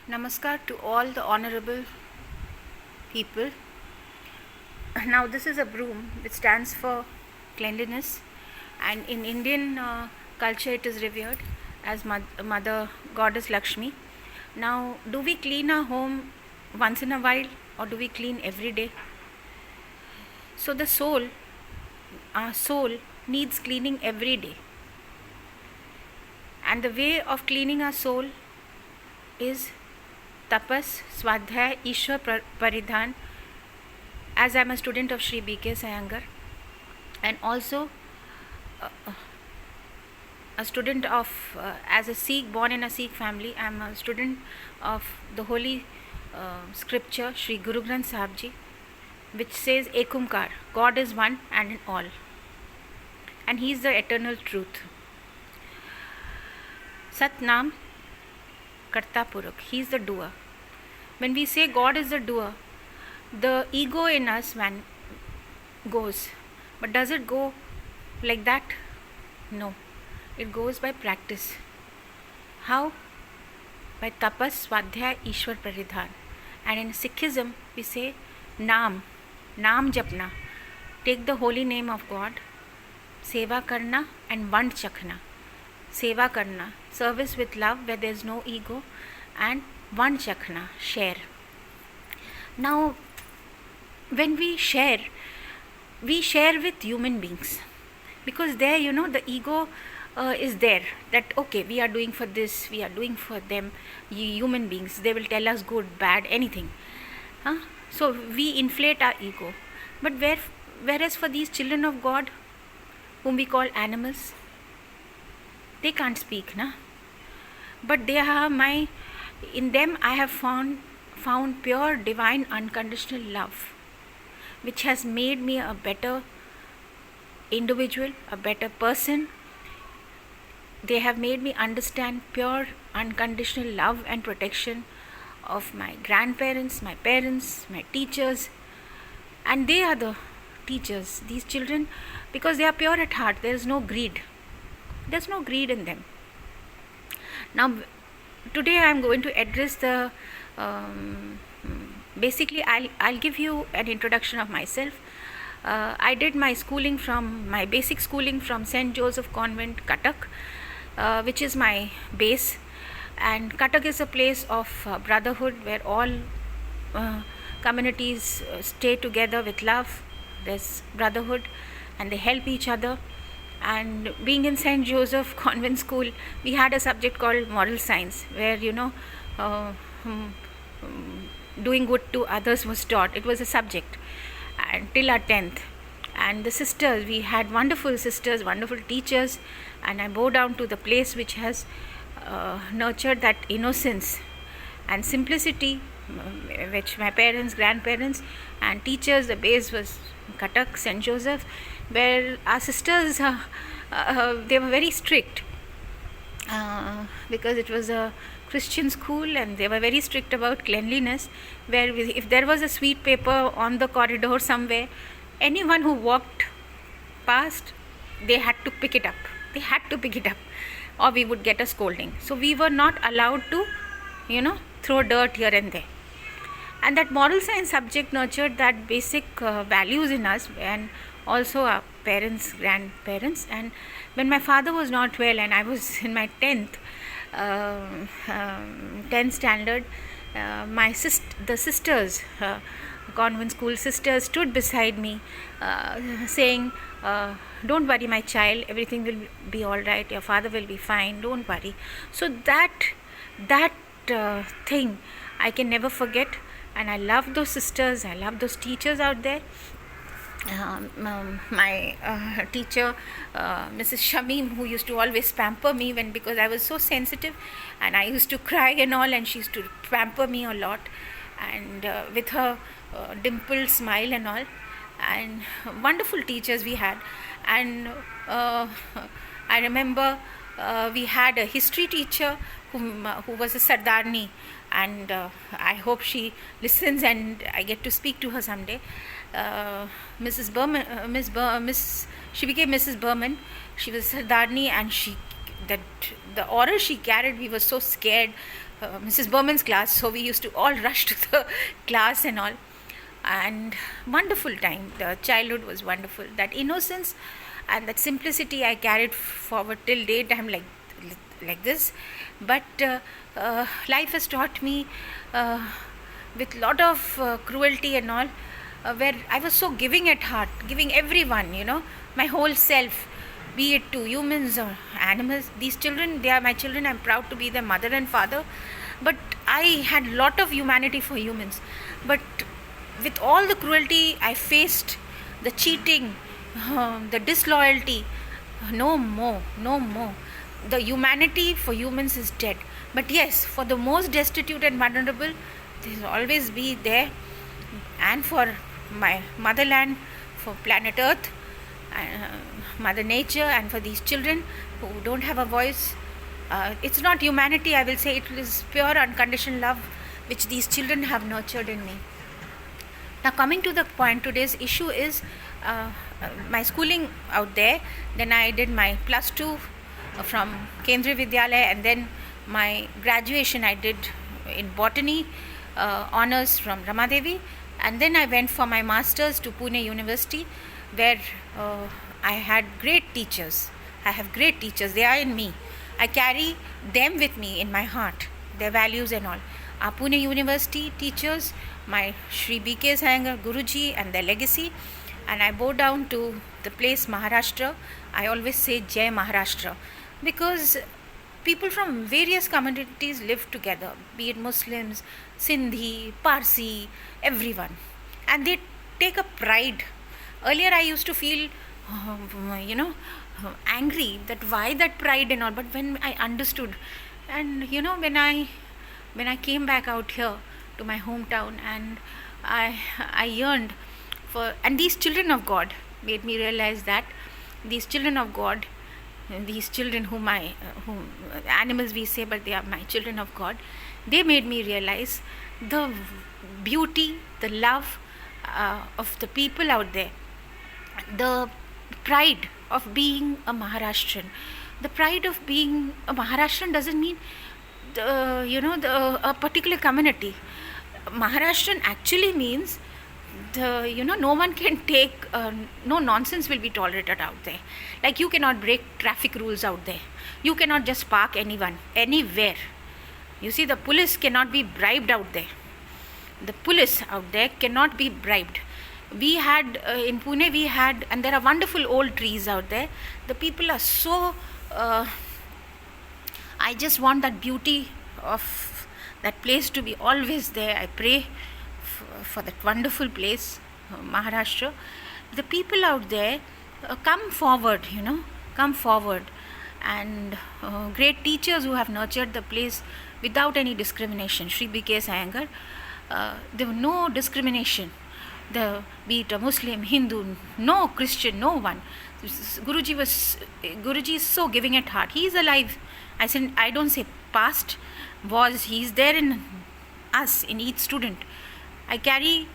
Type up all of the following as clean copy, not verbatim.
Namaskar to all the honorable people. Now, this is a broom which stands for cleanliness, and in Indian culture, it is revered as Mother Goddess Lakshmi. Now, do we clean our home once in a while, or do we clean every day? So, our soul, needs cleaning every day, and the way of cleaning our soul is tapas, swadhyay, Ishwar paridhan. As I am a student of Sri B.K.S. Iyengar, and also a student of, as a Sikh, born in a Sikh family, I am a student of the holy scripture Sri Guru Granth Sahib Ji, which says Ikonkar, God is one and in all, and He is the eternal truth. Sat Nam Karta Purakh, He is the doer. When we say God is the doer, the ego in us goes. But does it go like that? No. It goes by practice. How? By tapas, swadhyay, Ishwar paridhan. And in Sikhism, we say Naam japna. Take the holy name of God. Seva karna and vand chakhna. Seva karna, service with love where there is no ego, and vand chakhna, share. Now, when we share with human beings, because there, the ego is there, that okay, we are doing for this, we are doing for them, human beings, they will tell us good, bad, anything. So we inflate our ego. But whereas for these children of God, whom we call animals, they can't speak, but they are in them I have found pure divine unconditional love, which has made me a better individual, a better person. They have made me understand pure unconditional love and protection of my grandparents, my parents, my teachers, and they are the teachers, these children, because they are pure at heart. There is no greed. There's no greed in them. Now, today I am going to address the basically I'll give you an introduction of myself. I did my basic schooling from St. Joseph Convent, Cuttack, which is my base. And Cuttack is a place of brotherhood where all communities stay together with love. There's brotherhood and they help each other. And being in St. Joseph Convent School, we had a subject called moral science, where doing good to others was taught. It was a subject until our 10th. And the sisters, we had wonderful sisters, wonderful teachers, and I bow down to the place which has nurtured that innocence and simplicity, which my parents, grandparents and teachers, the base was Cuttack, St. Joseph, where our sisters, they were very strict because it was a Christian school, and they were very strict about cleanliness, where if there was a sweet paper on the corridor somewhere, anyone who walked past, they had to pick it up. Or we would get a scolding. So we were not allowed to throw dirt here and there. And that moral science subject nurtured that basic values in us, and also our parents, grandparents. And when my father was not well and I was in my 10th standard, the sisters, convent school sisters, stood beside me saying, don't worry my child, everything will be all right, your father will be fine, don't worry. So that thing I can never forget, and I love those sisters, I love those teachers out there. My teacher, Mrs. Shamim, who used to always pamper me because I was so sensitive and I used to cry and all, and she used to pamper me a lot, and with her dimpled smile and all, and wonderful teachers we had. And I remember we had a history teacher who was a Sardarni, and I hope she listens and I get to speak to her someday. Mrs. Berman, she became Mrs. Berman. She was Sardarni, and the aura she carried, we were so scared Mrs. Berman's class, so we used to all rush to the class and all. And wonderful time. The childhood was wonderful. That innocence and that simplicity I carried forward till date. I'm like this. But life has taught me with lot of cruelty and all, where I was so giving at heart, giving everyone, my whole self, be it to humans or animals. These children, they are my children. I'm proud to be their mother and father. But I had lot of humanity for humans. But with all the cruelty I faced, the cheating, the disloyalty, no more. The humanity for humans is dead. But yes, for the most destitute and vulnerable, there will always be there. And for my motherland, for planet Earth, Mother Nature, and for these children who don't have a voice, it's not humanity, I will say. It is pure unconditional love which these children have nurtured in me. Now, coming to the point, today's issue is my schooling out there. Then I did my plus 2 from Kendriya Vidyalaya, and then my graduation I did in botany, honors from Ramadevi, and then I went for my masters to Pune University, where I had great teachers. I have great teachers. They are in me. I carry them with me in my heart, their values and all. Our Pune University teachers, my Shri B.K.S. Iyengar Guruji, and their legacy. And I bow down to the place Maharashtra. I always say Jai Maharashtra, because people from various communities live together, be it Muslims, Sindhi, Parsi, everyone. And they take a pride. Earlier I used to feel, angry that why that pride and all. But when I understood, and when I came back out here to my hometown, and I yearned for, and these children of God made me realize that these children of God, these children whom animals we say, but they are my children of God. They made me realize the beauty, the love of the people out there, the pride of being a Maharashtrian. The pride of being a Maharashtrian doesn't mean a particular community. Maharashtrian actually means no one can take, no nonsense will be tolerated out there. Like, you cannot break traffic rules out there. You cannot just park anyone, anywhere. You see, the police cannot be bribed out there. The police out there cannot be bribed. We had, in Pune we had, and there are wonderful old trees out there. The people are so, I just want that beauty of that place to be always there. I pray for that wonderful place, Maharashtra. The people out there, come forward, come forward. And great teachers who have nurtured the place without any discrimination. Shri B.K.S. Iyengar, there was no discrimination. Be it a Muslim, Hindu, no Christian, no one. Guruji is so giving at heart. He is alive. I don't say past, he is there in us, in each student. I carry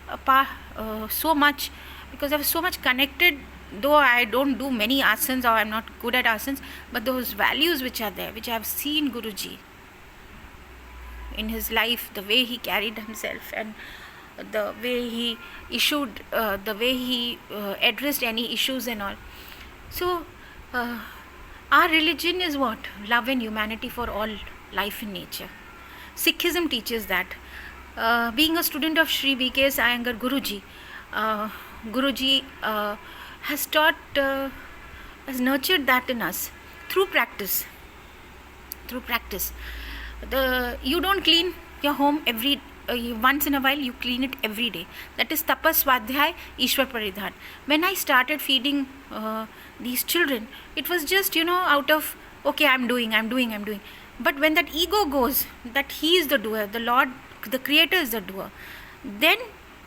so much, because I was so much connected, though I don't do many asanas, or I'm not good at asanas, but those values which are there, which I have seen Guruji in his life, the way he carried himself, and the way he issued, the way he addressed any issues and all. So our religion is what? Love and humanity for all life in nature. Sikhism teaches that. Being a student of Shri B.K.S. Iyengar Guruji, Guruji has taught, has nurtured that in us through practice. Through practice. You don't clean your home once in a while, you clean it every day. That is tapas swadhyay ishwar paridhan. When I started feeding these children, it was just, out of, okay, I'm doing. But when that ego goes, that he is the doer, the Lord, the Creator is the doer, then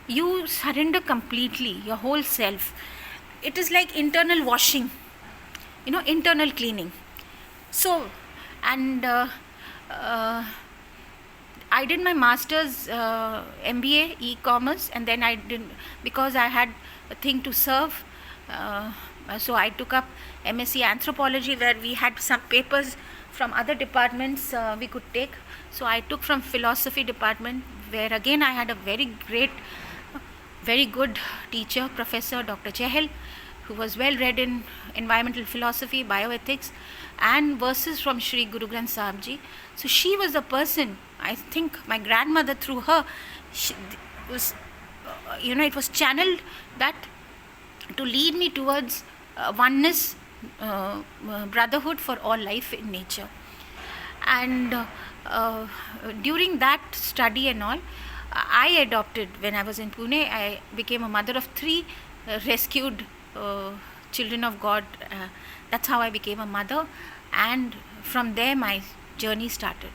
you surrender completely, your whole self. It is like internal washing, internal cleaning. So, and I did my master's MBA e-commerce, and then I did, because I had a thing to serve, so I took up MSc anthropology, where we had some papers from other departments we could take. So I took from philosophy department, where again I had a very good teacher, Professor Dr. Chehel, who was well read in environmental philosophy, bioethics, and verses from Sri Guru Granth Sahib Ji. So she was the person, I think my grandmother, through her, was, it was channeled that to lead me towards oneness, brotherhood for all life in nature. And during that study and all, I adopted, when I was in Pune, I became a mother of 3 rescued children of God. That's how I became a mother, and from there my journey started.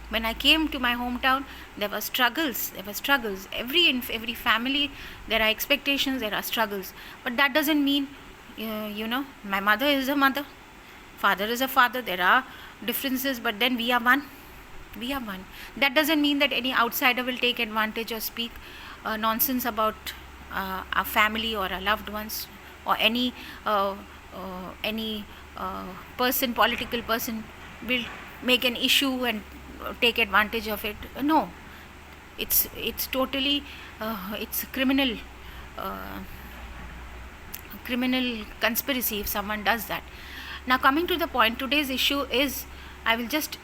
When I came to my hometown, there were struggles. In every family there are expectations, there are struggles, but that doesn't mean my mother is a mother, father is a father. There are differences, but then we are one. That doesn't mean that any outsider will take advantage or speak nonsense about our family or our loved ones, or any political person will make an issue and take advantage of it. No, it's totally it's a criminal conspiracy if someone does that. Now, coming to the point, today's issue is, I will just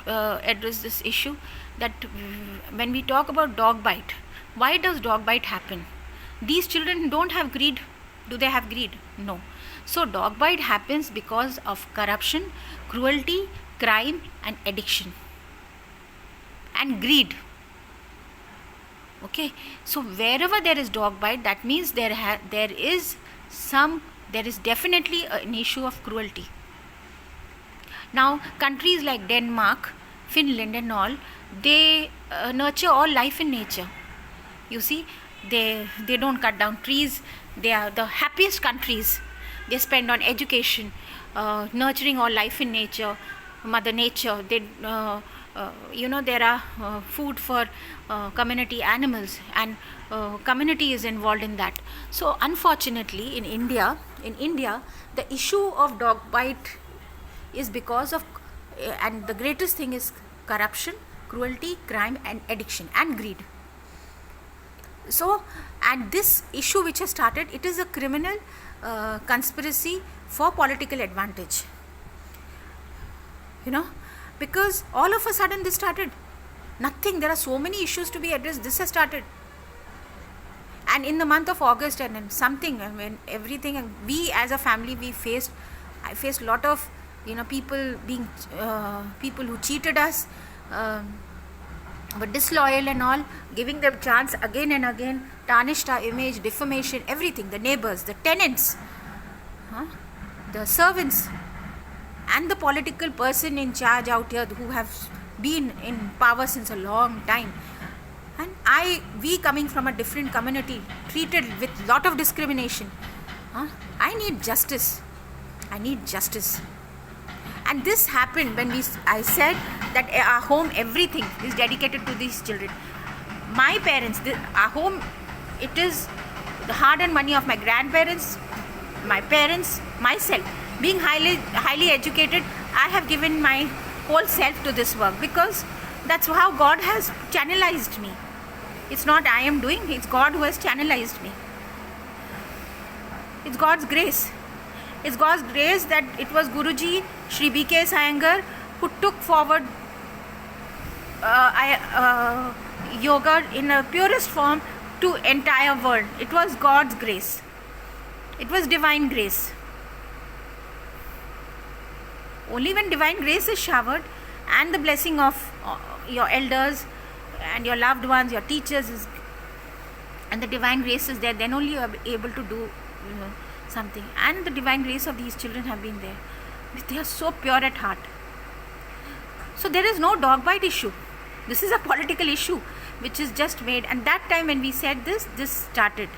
address this issue, that when we talk about dog bite, why does dog bite happen? These children don't have greed. Do they have greed? No. So dog bite happens because of corruption, cruelty, crime, and addiction, and greed. Okay, so wherever there is dog bite, that means there is definitely an issue of cruelty. Now, countries like Denmark, Finland and all, they nurture all life in nature. You see, they don't cut down trees. They are the happiest countries. They spend on education, nurturing all life in nature, Mother Nature. They there are food for community animals, and community is involved in that. So unfortunately in India, the issue of dog bite is because of, and the greatest thing is corruption, cruelty, crime, and addiction, and greed. So, and this issue which has started, it is a criminal conspiracy for political advantage. Because all of a sudden this started. Nothing, there are so many issues to be addressed. This has started. And in the month of August and something, everything, we as a family, I faced a lot of, people who cheated us, were disloyal and all, giving them chance again and again, tarnished our image, defamation, everything, the neighbors, the tenants, the servants, and the political person in charge out here who have been in power since a long time. And we coming from a different community, treated with lot of discrimination. I need justice. And this happened when I said that our home, everything is dedicated to these children. My parents, our home, it is the hard-earned money of my grandparents, my parents, myself. Being highly educated, I have given my whole self to this work, because that's how God has channelized me. It's not I am doing, it's God who has channelized me. It's God's grace. It's God's grace that it was Guruji, Sri B.K.S. Iyengar, who took forward yoga in a purest form to entire world. It was God's grace. It was divine grace. Only when divine grace is showered and the blessing of your elders and your loved ones, your teachers, and the divine grace is there, then only you are able to do something. And the divine grace of these children have been there. They are so pure at heart. So there is no dog bite issue. This is a political issue which is just made. And that time when we said this started.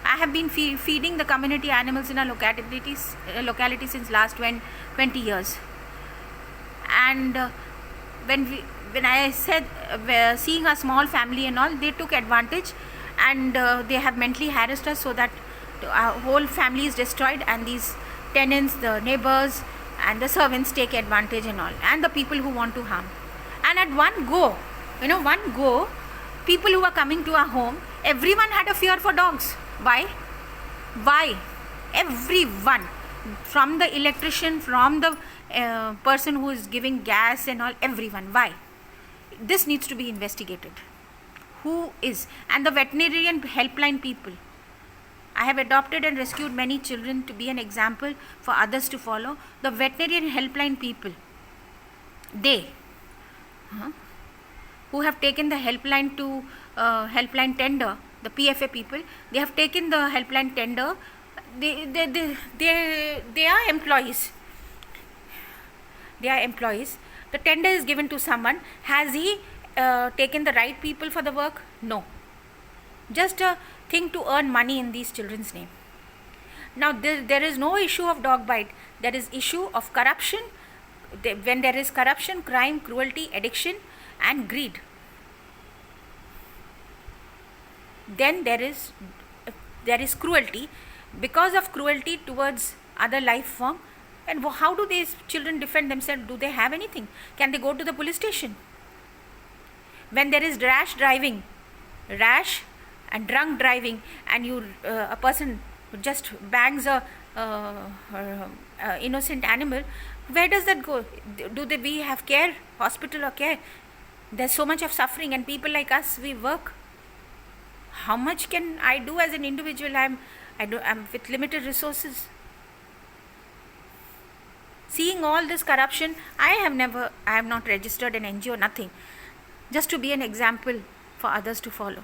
I have been feeding the community animals in our locality since last 20 years. And when I said seeing a small family and all, they took advantage, and they have mentally harassed us so that our whole family is destroyed, and these tenants, the neighbors, and the servants take advantage and all, and the people who want to harm. And at one go, people who are coming to our home, everyone had a fear for dogs. Why? Everyone, from the electrician, from the person who is giving gas and all, everyone. Why? This needs to be investigated. Who is? And the veterinarian helpline people. I have adopted and rescued many children to be an example for others to follow. The veterinarian helpline people, they who have taken the helpline to helpline tender, the PFA people, they have taken the helpline tender. They are employees. They are employees. The tender is given to someone. Has he taken the right people for the work? No. Just a thing to earn money in these children's name. Now there is no issue of dog bite. There is issue of corruption. When there is corruption, crime, cruelty, addiction, and greed, then there is cruelty. Because of cruelty towards other life form, and how do these children defend themselves? Do they have anything? Can they go to the police station? When there is rash and drunk driving, and a person just bangs a innocent animal, where does that go? We have care, hospital or care? There's so much of suffering, and people like us, we work. How much can I do as an individual? I'm with limited resources. Seeing all this corruption, I have not registered an NGO, nothing. Just to be an example for others to follow.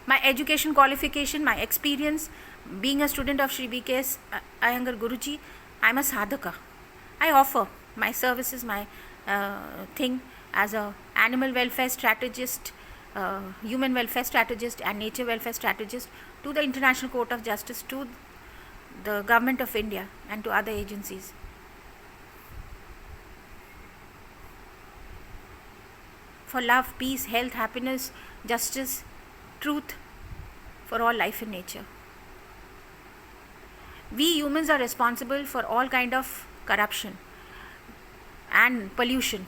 My education qualification, my experience, being a student of Sri B.K.S. Iyengar Guruji, I'm a sadhaka. I offer my services, my thing as a animal welfare strategist, human welfare strategist, and nature welfare strategist to the International Court of Justice, to the Government of India, and to other agencies. For love, peace, health, happiness, justice, truth for all life in nature. We humans are responsible for all kind of corruption and pollution.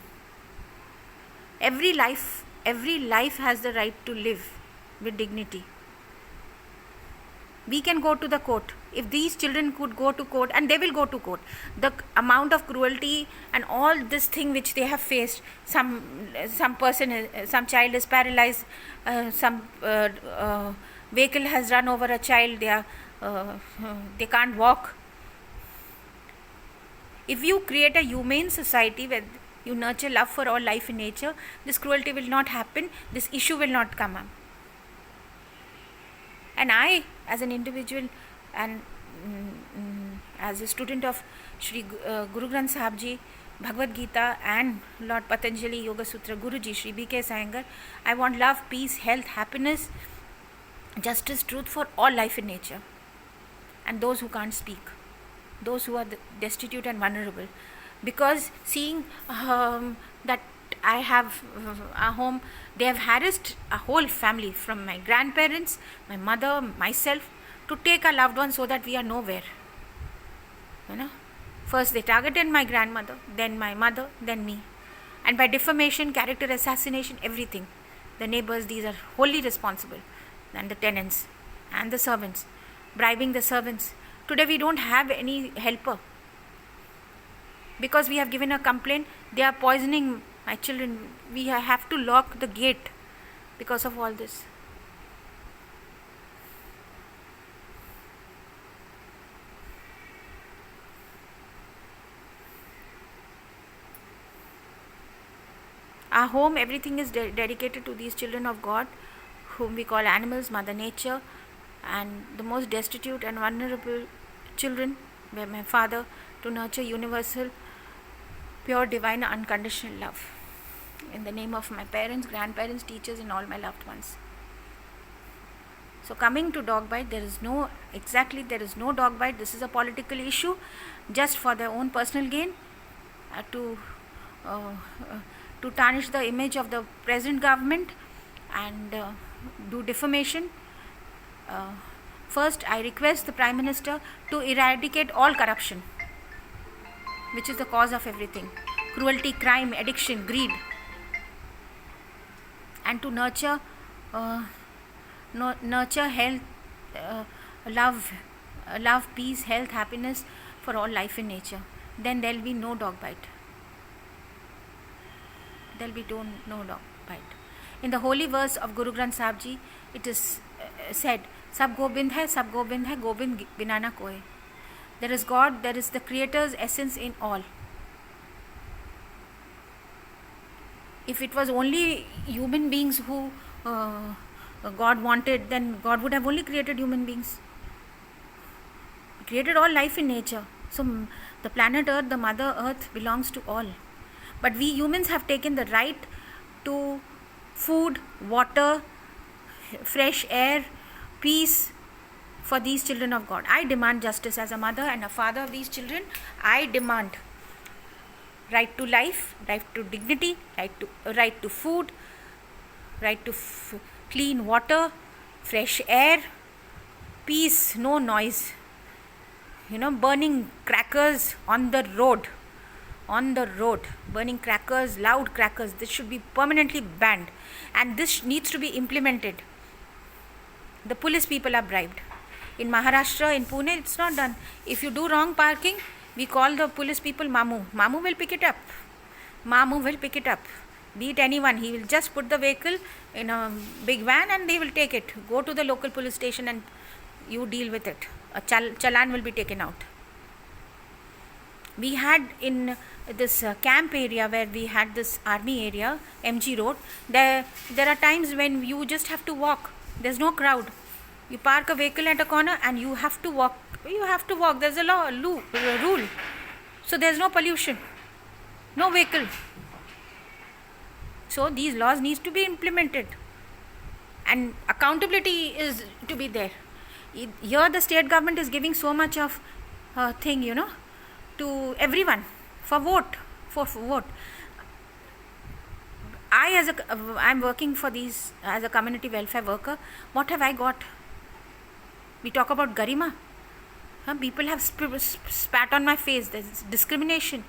Every life has the right to live with dignity. We can go to the court. If these children could go to court, and they will go to court, the amount of cruelty and all this thing which they have faced, some child is paralyzed, some vehicle has run over a child, they can't walk. If you create a humane society where you nurture love for all life in nature, this cruelty will not happen, this issue will not come up. And I, as an individual and as a student of Sri Guru Granth Sahib Ji, Bhagavad Gita, and Lord Patanjali Yoga Sutra Guruji, Sri B.K.S. Iyengar, I want love, peace, health, happiness, justice, truth for all life in nature, and those who can't speak, those who are destitute and vulnerable. Because seeing that I have a home, they have harassed a whole family, from my grandparents, my mother, myself, to take a loved one so that we are nowhere. First they targeted my grandmother, then my mother, then me. And by defamation, character assassination, everything. The neighbors, these are wholly responsible. And the tenants and the servants, bribing the servants. Today we don't have any helper. Because we have given a complaint, they are poisoning my children. We have to lock the gate because of all this. Our home, everything is dedicated to these children of God, whom we call animals, Mother Nature, and the most destitute and vulnerable children, where my Father, to nurture universal, pure, divine, unconditional love. In the name of my parents, grandparents, teachers, and all my loved ones. So coming to dog bite, there is no dog bite. This is a political issue, just for their own personal gain, to tarnish the image of the present government and do defamation. First, I request the Prime Minister to eradicate all corruption, which is the cause of everything: cruelty, crime, addiction, greed, and to nurture health, love, peace, health, happiness for all life in nature. Then there will be no dog bite. There will be no dog bite. In the holy verse of Guru Granth Sahib Ji, it is said, "Sab Gobind hai, Gobind bina na koi." There is God, there is the Creator's essence in all. If it was only human beings who God wanted, then God would have only created human beings. He created all life in nature. So the planet Earth, the Mother Earth, belongs to all. But we humans have taken the right to food, water, fresh air, peace for these children of God. I demand justice as a mother and a father of these children. I demand right to life, right to dignity, right to food, right to clean water, fresh air, peace, no noise. Burning crackers on the road, burning crackers, loud crackers, this should be permanently banned, and this needs to be implemented. The police people are bribed. In Maharashtra, in Pune, it's not done. If you do wrong parking, we call the police people Mamu. Mamu will pick it up. Be it anyone, he will just put the vehicle in a big van and they will take it. Go to the local police station and you deal with it. A challan will be taken out. We had in this camp area where we had this army area, MG Road, there are times when you just have to walk. There's no crowd. You park a vehicle at a corner and you have to walk. There's a rule. So there's no pollution, no vehicle. So these laws need to be implemented, and accountability is to be there. Here the state government is giving so much of thing, to everyone for vote. I'm working for these as a community welfare worker. What have I got? We talk about garima. People have spat on my face. There's discrimination.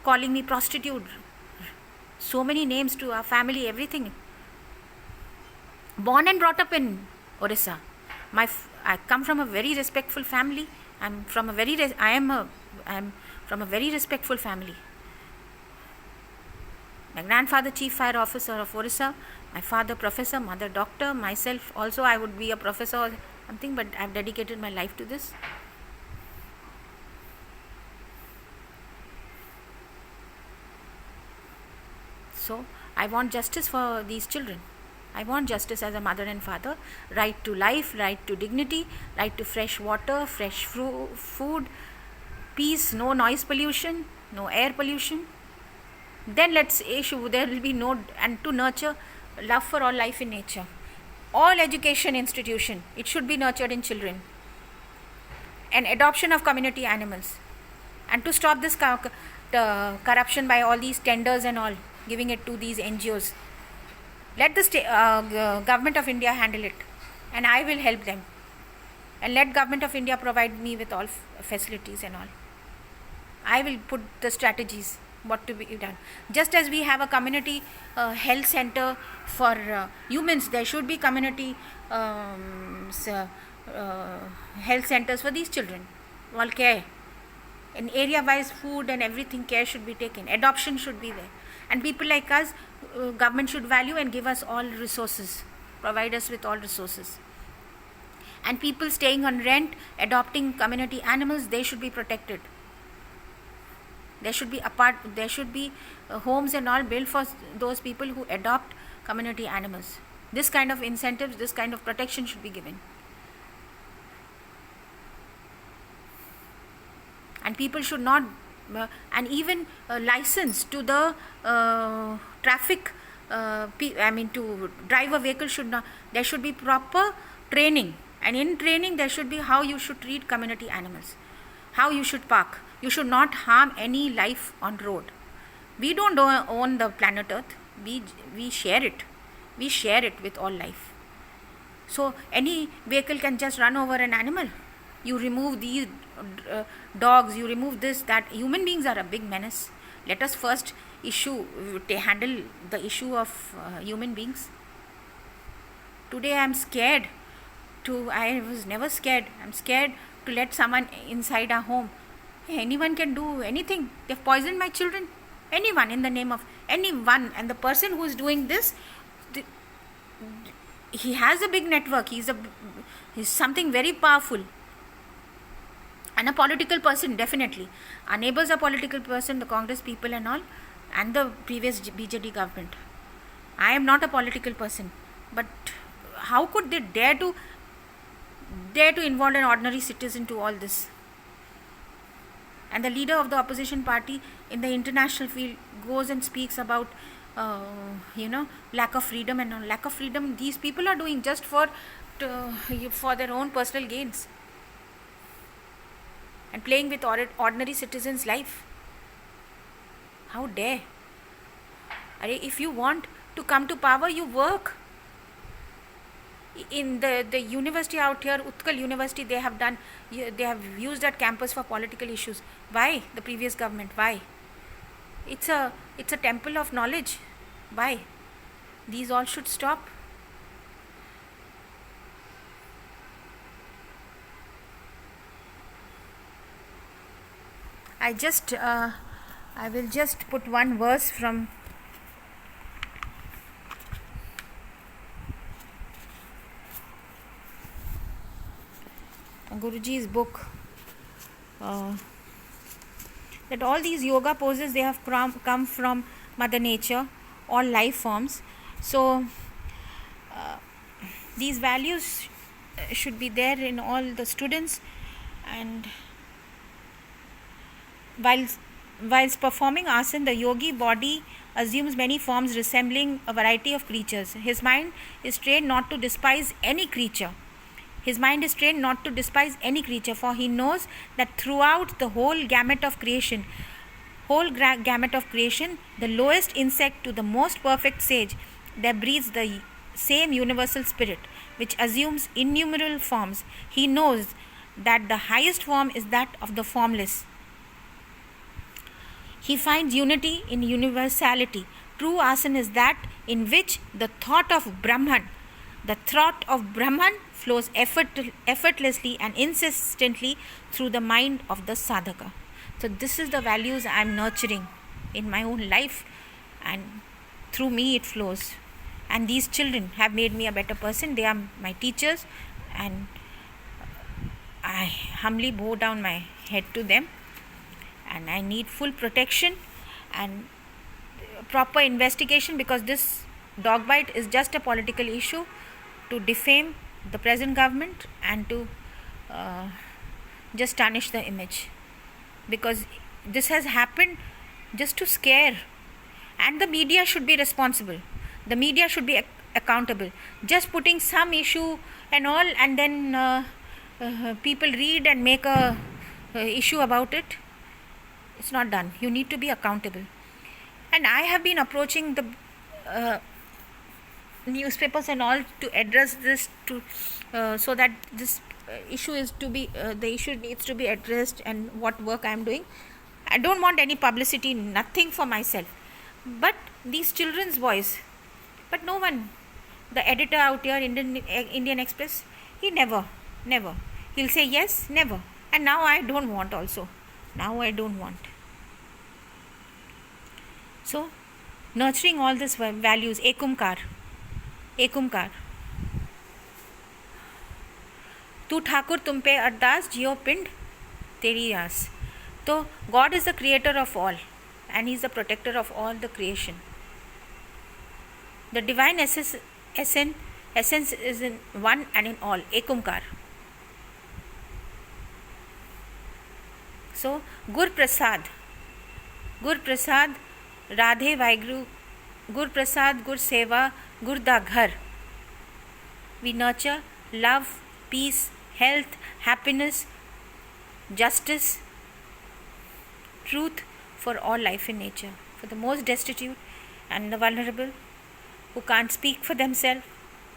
Calling me prostitute. So many names to our family, everything. Born and brought up in Orissa. I come from a very respectful family. I'm from a very respectful family. My grandfather, chief fire officer of Orissa. My father, professor. Mother, doctor. Myself also, I would be a professor or something, but I've dedicated my life to this. So I want justice for these children. I want justice as a mother and father. Right to life, right to dignity, right to fresh water, fresh food, peace, no noise pollution, no air pollution. Then there will be and to nurture love for all life in nature. All education institution, it should be nurtured in children. And adoption of community animals. And to stop this corruption by all these tenders and all, giving it to these NGOs. Let the government of India handle it, and I will help them. And let government of India provide me with all facilities and all. I will put the strategies what to be done. Just as we have a community health center for humans, there should be community health centers for these children. All care. In area-wise food and everything, care should be taken. Adoption should be there. And people like us, government should value and give us all resources, provide us with all resources. And people staying on rent, adopting community animals, they should be protected. There should be homes and all built for those people who adopt community animals. This kind of incentives, this kind of protection should be given. And people should not, and even license to the traffic, to drive a vehicle should not, there should be proper training. And in training, there should be how you should treat community animals, how you should park. You should not harm any life on road. We don't own the planet Earth. We share it. We share it with all life. So any vehicle can just run over an animal. You remove these dogs, you remove this, that. Human beings are a big menace. Let us first handle the issue of human beings. Today I was never scared. I'm scared to let someone inside our home. Anyone can do anything. They've poisoned my children. Anyone, in the name of anyone. And the person who is doing this, he has a big network. He's something very powerful. And a political person, definitely. Our neighbors are political person, the Congress people and all, and the previous BJD government. I am not a political person. But how could they dare to involve an ordinary citizen to all this? And the leader of the opposition party in the international field goes and speaks about lack of freedom and all. Lack of freedom these people are doing just for their own personal gains, and playing with ordinary citizens' life. How dare? If you want to come to power, you work. In the university out here, Utkal University, they have used that campus for political issues. Why? The previous government. Why? It's a temple of knowledge. Why? These all should stop. I will just put one verse from Guruji's book, that all these yoga poses, they have come from Mother Nature, all life forms. So these values should be there in all the students. And whilst performing asana, the yogi body assumes many forms resembling a variety of creatures. His mind is trained not to despise any creature. For he knows that throughout the whole gamut of creation, the lowest insect to the most perfect sage, there breathes the same universal spirit, which assumes innumerable forms. He knows that the highest form is that of the formless. He finds unity in universality. True asana is that in which the thought of Brahman flows effortlessly and insistently through the mind of the sadhaka. So this is the values I am nurturing in my own life, and through me it flows. And these children have made me a better person. They are my teachers, and I humbly bow down my head to them. And I need full protection and proper investigation, because this dog bite is just a political issue to defame the present government and to just tarnish the image, because this has happened just to scare. And the media should be responsible. The media should be accountable. Just putting some issue and all, and then people read and make a issue about it. It's not done. You need to be accountable. And I have been approaching the newspapers and all to address this, so that this issue is to be the issue needs to be addressed, and what work I am doing. I don't want any publicity, nothing for myself, but these children's voice. But no one, the editor out here, Indian Express, he never, he'll say yes, never. And now I don't want also. So nurturing all these values, Ikonkar. तू ठाकुर तुम पे अरदास, जियो पिंड तेरी आस. So God is the creator of all, and He is the protector of all the creation. The divine essence is in one and in all, Ikonkar. So Gurprasad, Radhe, Waheguru, Gurprasad, Gurseva, GurkaGhar. We nurture love, peace, health, happiness, justice, truth for all life in nature, for the most destitute and the vulnerable who can't speak for themselves,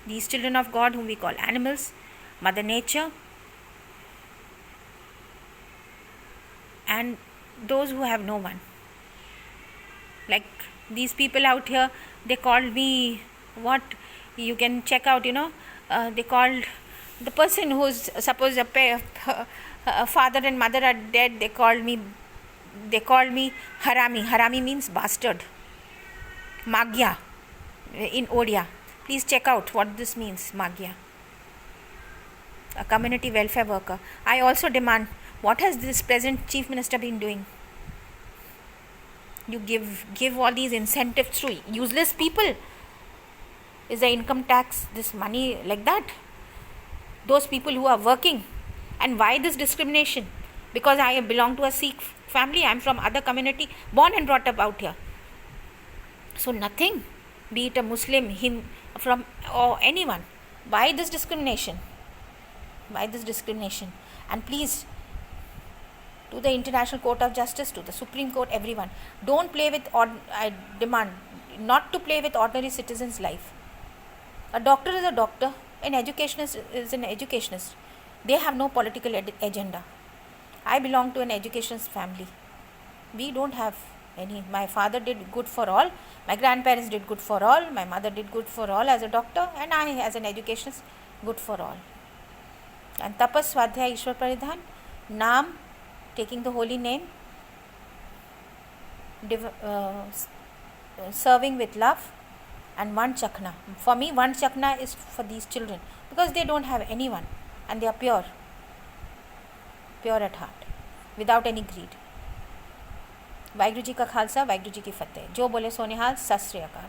These children of God whom we call animals, Mother Nature, and those who have no one. Like these people out here, they called me what? You can check out, they called the person who's supposed a father and mother are dead. They called me harami. Harami means bastard. Magya in Odia. Please check out what this means, Magya. A community welfare worker. I also demand, what has this present chief minister been doing? You give all these incentives to useless people. Is the income tax, this money like that? Those people who are working. And why this discrimination? Because I belong to a Sikh family. I am from other community, born and brought up out here. So nothing, be it a Muslim, Hindu, or anyone. Why this discrimination? Why this discrimination? And please, to the International Court of Justice, to the Supreme Court, everyone, don't play with, I demand not to play with ordinary citizens' life. A doctor is a doctor, an educationist is an educationist. They have no political agenda. I belong to an educationist family. We don't have any. My father did good for all, my grandparents did good for all, my mother did good for all as a doctor, and I as an educationist, good for all. And tapas, swadhyaya, ishwar paridhan, naam, taking the holy name, serving with love, and one chakna. For me, one chakna is for these children because they don't have anyone and they are pure at heart, without any greed. Waheguru ji का खालसा, वाहिगुरु जी की फतेह. जो बोले सोनिहाल, सत श्री अकाल.